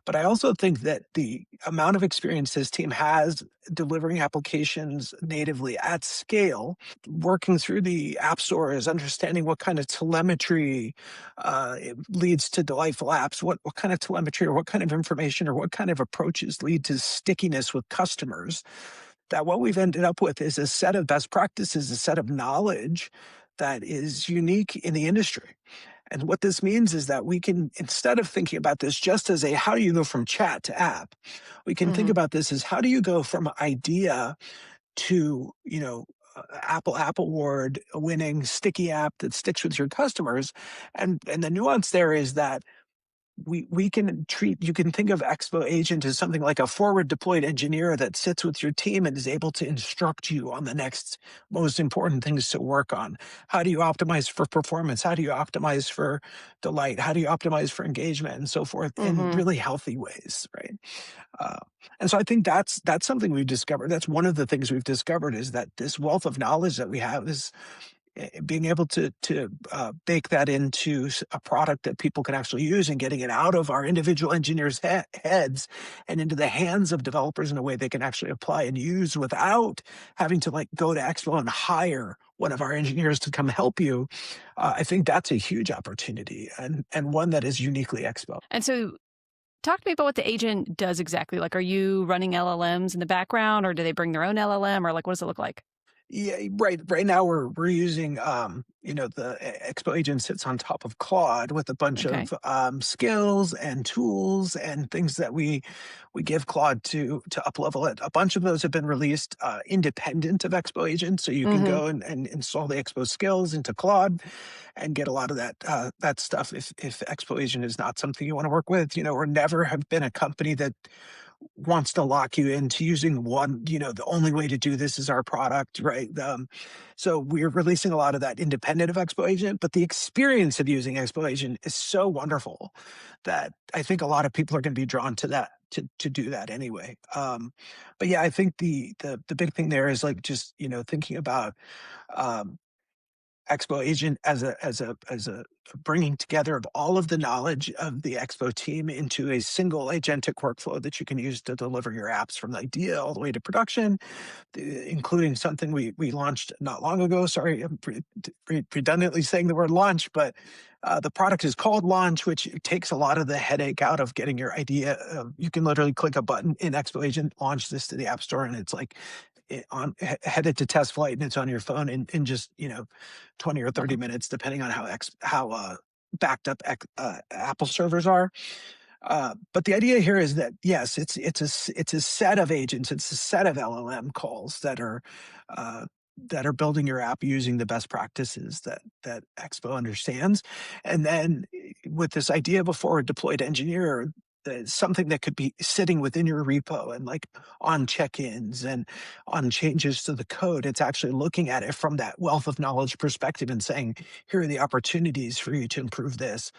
But I also think that the amount of experience this team has delivering applications natively at scale, working through the app stores, understanding what kind of telemetry it leads to delightful apps, what kind of telemetry or what kind of information or what kind of approaches lead to stickiness with customers, that what we've ended up with is a set of best practices, a set of knowledge that is unique in the industry. And what this means is that we can, instead of thinking about this just as a how do you go from chat to app, we can think Hmm. about this as how do you go from idea to, Apple Award winning sticky app that sticks with your customers. And the nuance there is that we can treat you can think of Expo agent as something like a forward deployed engineer that sits with your team and is able to instruct you on the next most important things to work on. How do you optimize for performance? How do you optimize for delight? How do you optimize for engagement and so forth in Hmm. really healthy ways, right? uh, and so I think that's something we've discovered. That's one of the things we've discovered, is that this wealth of knowledge that we have is being able to bake that into a product that people can actually use, and getting it out of our individual engineers' heads and into the hands of developers in a way they can actually apply and use without having to like go to Expo and hire one of our engineers to come help you. I think that's a huge opportunity, and one that is uniquely Expo. And so, talk to me about what the agent does exactly. Like, are you running LLMs in the background, or do they bring their own LLM, or like, what does it look like? Yeah, right. Right now we're using the Expo agent sits on top of Claude with a bunch Okay. of skills and tools and things that we give Claude to up level it. A bunch of those have been released independent of Expo agent, so you can Hmm. go and install the Expo skills into Claude and get a lot of that stuff. If Expo agent is not something you want to work with, we're never have been a company that wants to lock you into using one, the only way to do this is our product, right? So we're releasing a lot of that independent of Expo Agent, but the experience of using Expo Agent is so wonderful that I think a lot of people are going to be drawn to that to do that anyway. But yeah, I think the big thing there is like just thinking about um, Expo agent as a bringing together of all of the knowledge of the Expo team into a single agentic workflow that you can use to deliver your apps from the idea all the way to production, including something we launched not long ago. Sorry, I'm redundantly saying the word launch, but the product is called Launch, which takes a lot of the headache out of getting your idea. You can literally click a button in Expo Agent, launch this to the App Store, and it's like headed to test flight, and it's on your phone in just 20 or 30 Wow. minutes, depending on how backed up Apple servers are. But the idea here is that yes, it's a set of agents, it's a set of LLM calls uh, that are building your app using the best practices that Expo understands, and then with this idea of a forward deployed engineer. Something that could be sitting within your repo and like on check-ins and on changes to the code. It's actually looking at it from that wealth of knowledge perspective and saying, here are the opportunities for you to improve this.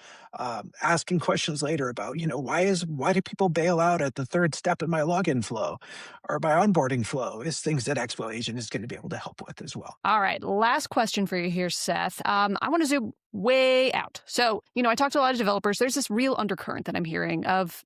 Asking questions later about, why do people bail out at the third step in my login flow or my onboarding flow, is things that Expo Agent is going to be able to help with as well. All right. Last question for you here, Seth. I want to zoom way out. So, I talk to a lot of developers. There's this real undercurrent that I'm hearing of,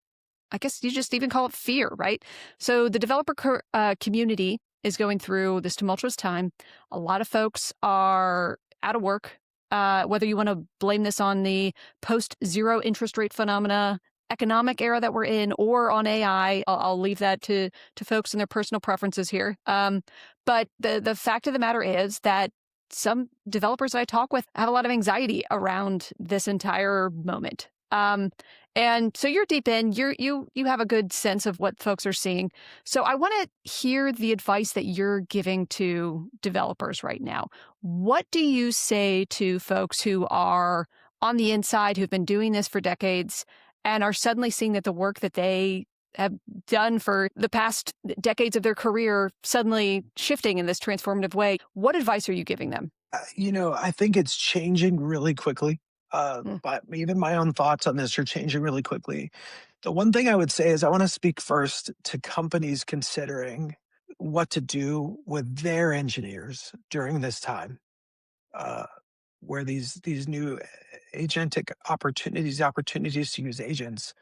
I guess you just even call it fear, right? So, the developer community is going through this tumultuous time. A lot of folks are out of work. Whether you want to blame this on the post zero interest rate phenomena, economic era that we're in, or on AI, I'll leave that to folks and their personal preferences here. But the fact of the matter is that some developers I talk with have a lot of anxiety around this entire moment. And so you're deep in, you have a good sense of what folks are seeing. So I want to hear the advice that you're giving to developers right now. What do you say to folks who are on the inside, who've been doing this for decades and are suddenly seeing that the work that they have done for the past decades of their career suddenly shifting in this transformative way? What advice are you giving them? I think it's changing really quickly. Mm. But even my own thoughts on this are changing really quickly. The one thing I would say is I want to speak first to companies considering what to do with their engineers during this time. Uh, where these new agentic opportunities to use agents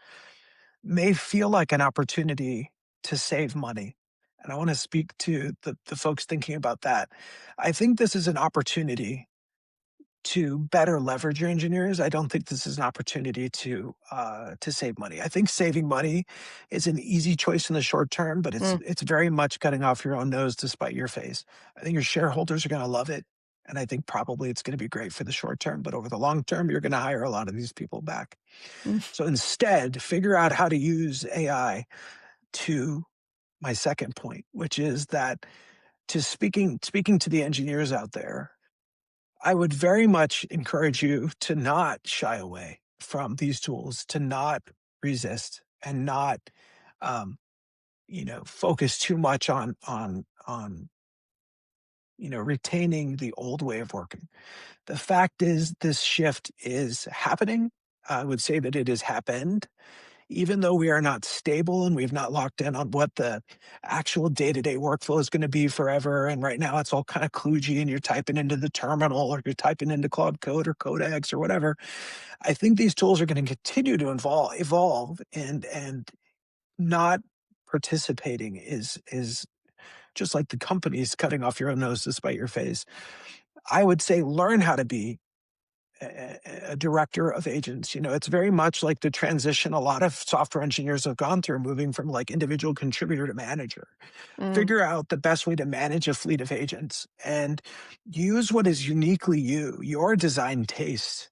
may feel like an opportunity to save money. And I want to speak to the folks thinking about that. I think this is an opportunity to better leverage your engineers. I don't think this is an opportunity to save money. I think saving money is an easy choice in the short term, but Mm, it's very much cutting off your own nose to spite your face. I think your shareholders are going to love it, and I think probably it's going to be great for the short term. But over the long term, you're going to hire a lot of these people back. mm, So instead, figure out how to use AI to my second point, which is that to speaking to the engineers out there, I would very much encourage you to not shy away from these tools, to not resist and not, um, focus too much on retaining the old way of working. The fact is, this shift is happening. I would say that it has happened, even though we are not stable and we've not locked in on what the actual day-to-day workflow is going to be forever. And right now it's all kind of kludgy and you're typing into the terminal or you're typing into Cloud Code or Codex or whatever. I think these tools are going to continue to evolve and not participating is just like the companies cutting off your own nose to spite your face. I would say learn how to be a director of agents. It's very much like the transition a lot of software engineers have gone through, moving from like individual contributor to manager. mm. Figure out the best way to manage a fleet of agents and use what is uniquely you, your design taste,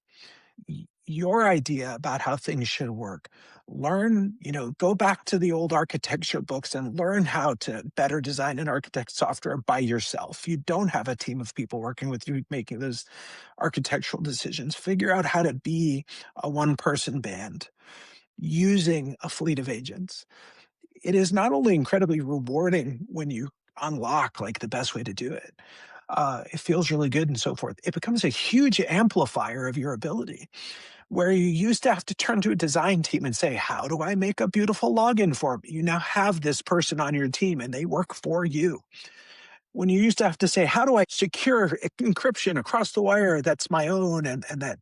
your idea about how things should work. Go back to the old architecture books and learn how to better design and architect software by yourself. You don't have a team of people working with you making those architectural decisions. Figure out how to be a one person band using a fleet of agents. It is not only incredibly rewarding when you unlock like the best way to do it, it feels really good and so forth. It becomes a huge amplifier of your ability where you used to have to turn to a design team and say, how do I make a beautiful login form? You now have this person on your team and they work for you. When you used to have to say, how do I secure encryption across the wire that's my own and that,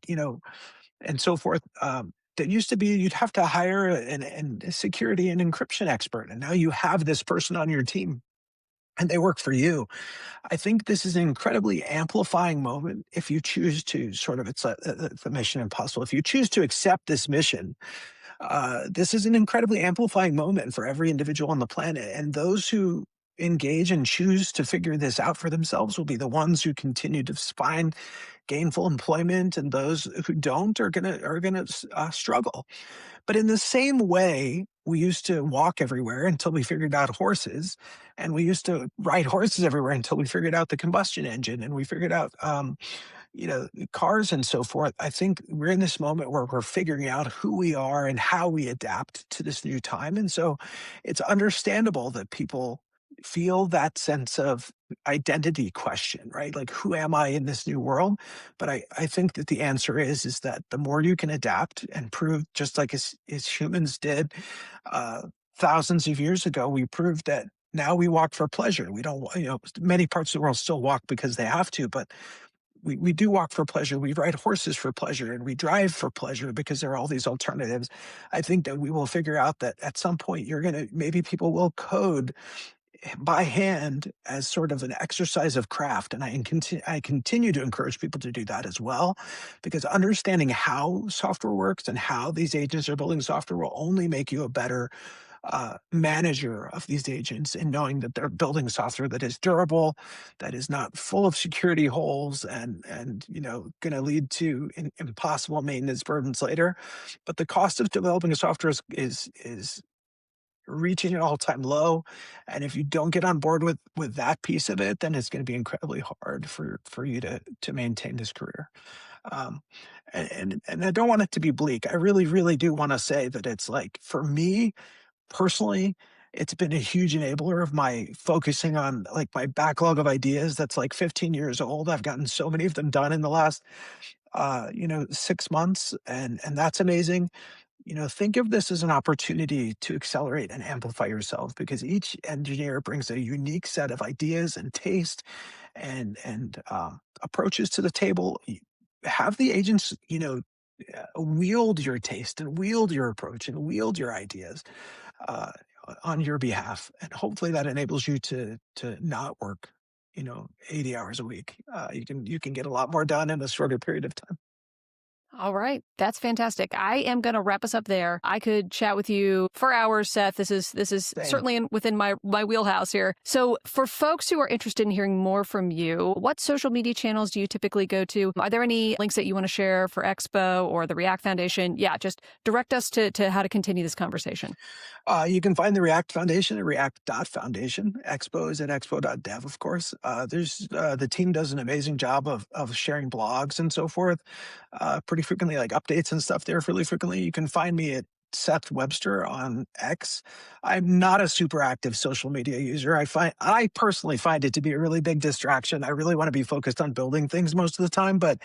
and so forth. That used to be you'd have to hire a security and encryption expert. And now you have this person on your team and they work for you. I think this is an incredibly amplifying moment if you choose to sort of, it's a mission impossible. If you choose to accept this mission, this is an incredibly amplifying moment for every individual on the planet. And those who engage and choose to figure this out for themselves will be the ones who continue to find gainful employment, and those who don't are gonna struggle. But in the same way, we used to walk everywhere until we figured out horses, and we used to ride horses everywhere until we figured out the combustion engine, and we figured out cars and so forth. I think we're in this moment where we're figuring out who we are and how we adapt to this new time. And so it's understandable that people feel that sense of identity question, right? Like, who am I in this new world? But I think that the answer is that the more you can adapt and prove, just like as humans did uh, thousands of years ago, we proved that now we walk for pleasure. We don't, many parts of the world still walk because they have to, but we do walk for pleasure. We ride horses for pleasure and we drive for pleasure because there are all these alternatives. I think that we will figure out that at some point maybe people will code by hand as sort of an exercise of craft. And I continue to encourage people to do that as well, because understanding how software works and how these agents are building software will only make you a better manager of these agents, and knowing that they're building software that is durable, that is not full of security holes and going to lead to impossible maintenance burdens later. But the cost of developing a software is reaching an all-time low, and if you don't get on board with that piece of it, then it's going to be incredibly hard for you to maintain this career. um, and I don't want it to be bleak. I really really do want to say that it's like, for me personally, it's been a huge enabler of my focusing on like my backlog of ideas that's like 15 years old. I've gotten so many of them done in the last 6 months, and that's amazing. Think of this as an opportunity to accelerate and amplify yourself, because each engineer brings a unique set of ideas and taste and approaches to the table. have the agents, wield your taste and wield your approach and wield your ideas uh, on your behalf, and hopefully that enables you to not work, 80 hours a week. You can get a lot more done in a shorter period of time. All right. That's fantastic. I am going to wrap us up there. I could chat with you for hours, Seth. This is Same. certainly within my wheelhouse here. So for folks who are interested in hearing more from you, what social media channels do you typically go to? Are there any links that you want to share for Expo or the React Foundation? Yeah, just direct us to how to continue this conversation. You can find the React Foundation at react.foundation. Expo is at expo.dev, of course. The team does an amazing job of sharing blogs and so forth, pretty frequently, like updates and stuff there fairly frequently. You can find me at Seth Webster on X. I'm not a super active social media user. I personally find it to be a really big distraction. I really want to be focused on building things most of the time, but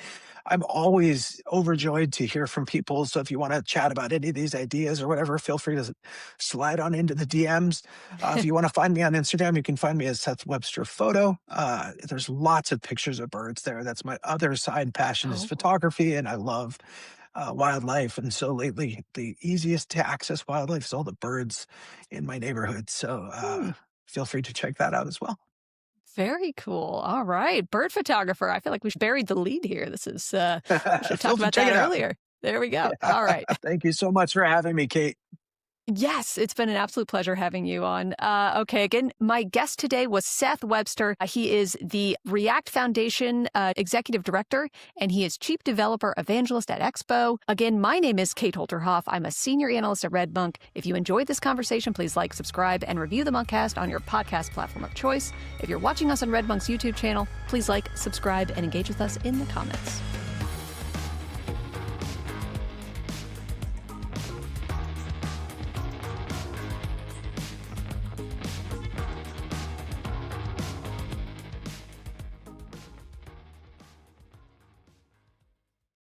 I'm always overjoyed to hear from people. So if you want to chat about any of these ideas or whatever, feel free to slide on into the DMs. If you want to find me on Instagram, you can find me as Seth Webster Photo. There's lots of pictures of birds there. That's my other side passion is Oh. photography, and I love wildlife. And so lately, the easiest to access wildlife is all the birds in my neighborhood. So Hmm. feel free to check that out as well. Very cool. All right. Bird photographer. I feel like we buried the lead here. We should have Feel talked free to about check that it out. earlier. There we go. Yeah. All right. Thank you so much for having me, Kate. Yes, it's been an absolute pleasure having you on. Okay, again, my guest today was Seth Webster. He is the React Foundation Executive Director, and he is Chief Developer Evangelist at Expo. Again, my name is Kate Holterhoff. I'm a Senior Analyst at RedMonk. If you enjoyed this conversation, please like, subscribe, and review the Monkcast on your podcast platform of choice. If you're watching us on RedMonk's YouTube channel, please like, subscribe, and engage with us in the comments.